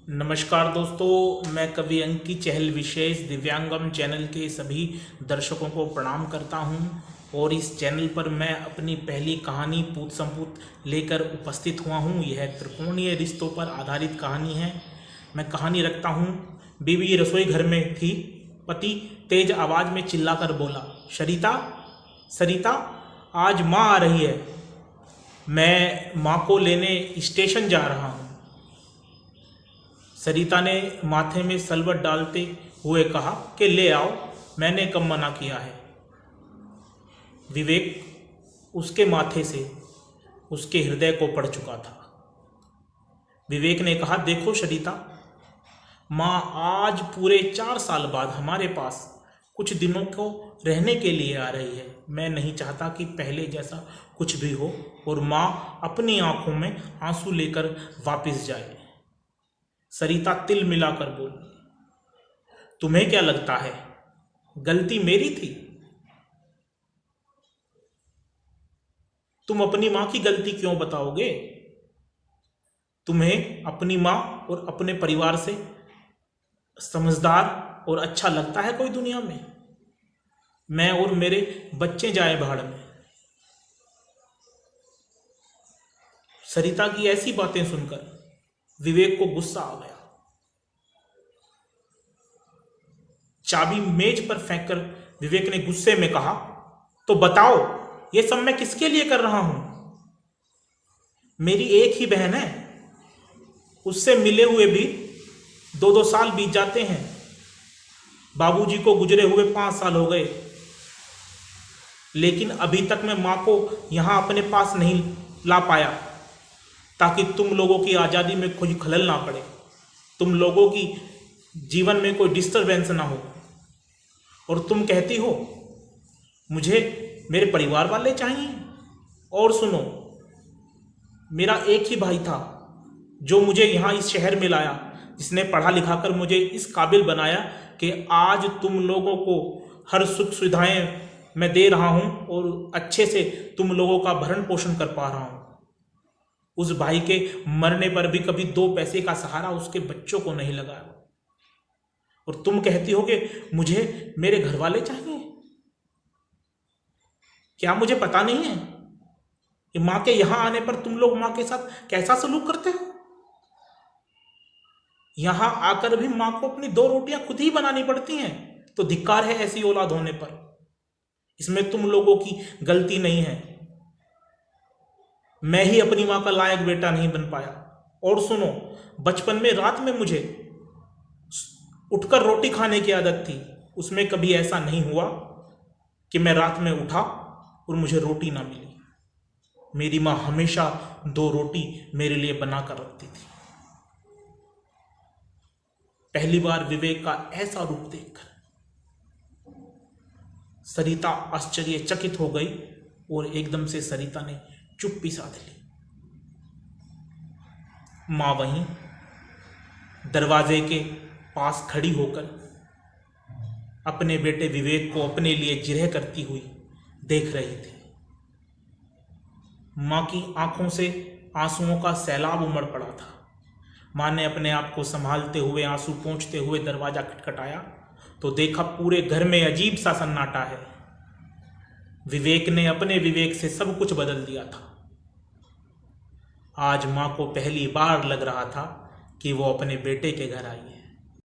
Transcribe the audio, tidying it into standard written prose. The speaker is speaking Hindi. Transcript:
नमस्कार दोस्तों, मैं कवि अंकी चहल विशेष दिव्यांगम चैनल के सभी दर्शकों को प्रणाम करता हूं। और इस चैनल पर मैं अपनी पहली कहानी पूत संपूत लेकर उपस्थित हुआ हूं। यह त्रिकोणीय रिश्तों पर आधारित कहानी है। मैं कहानी रखता हूं। बीवी रसोई घर में थी। पति तेज आवाज़ में चिल्लाकर बोला, सरिता सरिता, आज माँ आ रही है। मैं माँ को लेने स्टेशन जा रहा हूँ। सरिता ने माथे में सलवट डालते हुए कहा कि ले आओ, मैंने कब मना किया है। विवेक उसके माथे से उसके हृदय को पड़ चुका था। विवेक ने कहा, देखो सरिता, माँ आज पूरे 4 साल बाद हमारे पास कुछ दिनों को रहने के लिए आ रही है। मैं नहीं चाहता कि पहले जैसा कुछ भी हो और माँ अपनी आंखों में आंसू लेकर वापस जाए। सरिता तिल मिलाकर बोली, तुम्हें क्या लगता है गलती मेरी थी? तुम अपनी मां की गलती क्यों बताओगे? तुम्हें अपनी मां और अपने परिवार से समझदार और अच्छा लगता है कोई दुनिया में? मैं और मेरे बच्चे जाए भाड़ में। सरिता की ऐसी बातें सुनकर विवेक को गुस्सा आ गया। चाबी मेज पर फेंककर विवेक ने गुस्से में कहा, तो बताओ, ये सब मैं किसके लिए कर रहा हूं? मेरी एक ही बहन है, उससे मिले हुए भी 2-2 साल बीत जाते हैं। बाबूजी को गुजरे हुए 5 साल हो गए, लेकिन अभी तक मैं मां को यहां अपने पास नहीं ला पाया ताकि तुम लोगों की आज़ादी में कोई खलल ना पड़े, तुम लोगों की जीवन में कोई डिस्टरबेंस ना हो। और तुम कहती हो मुझे मेरे परिवार वाले चाहिए। और सुनो, मेरा एक ही भाई था जो मुझे यहाँ इस शहर में लाया, जिसने पढ़ा लिखा कर मुझे इस काबिल बनाया कि आज तुम लोगों को हर सुख सुविधाएं मैं दे रहा हूँ और अच्छे से तुम लोगों का भरण पोषण कर पा रहा हूँ। उस भाई के मरने पर भी कभी 2 पैसे का सहारा उसके बच्चों को नहीं लगा। और तुम कहती हो कि मुझे मेरे घर वाले चाहिए। क्या मुझे पता नहीं है कि मां के यहां आने पर तुम लोग मां के साथ कैसा सलूक करते हो? यहां आकर भी मां को अपनी 2 रोटियां खुद ही बनानी पड़ती हैं, तो धिक्कार है ऐसी औलाद होने पर। इसमें तुम लोगों की गलती नहीं है। मैं ही अपनी मां का लायक बेटा नहीं बन पाया। और सुनो, बचपन में रात में मुझे उठकर रोटी खाने की आदत थी। उसमें कभी ऐसा नहीं हुआ कि मैं रात में उठा और मुझे रोटी ना मिली। मेरी मां हमेशा 2 रोटी मेरे लिए बनाकर रखती थी। पहली बार विवेक का ऐसा रूप देखकर सरिता आश्चर्यचकित हो गई और एकदम से सरिता ने चुप्पी साध ली। मां वहीं दरवाजे के पास खड़ी होकर अपने बेटे विवेक को अपने लिए जिरह करती हुई देख रही थी। मां की आंखों से आंसुओं का सैलाब उमड़ पड़ा था। मां ने अपने आप को संभालते हुए आंसू पोंछते हुए दरवाजा खटखटाया तो देखा पूरे घर में अजीब सा सन्नाटा है। विवेक ने अपने विवेक से सब कुछ बदल दिया था। आज मां को पहली बार लग रहा था कि वो अपने बेटे के घर आई है।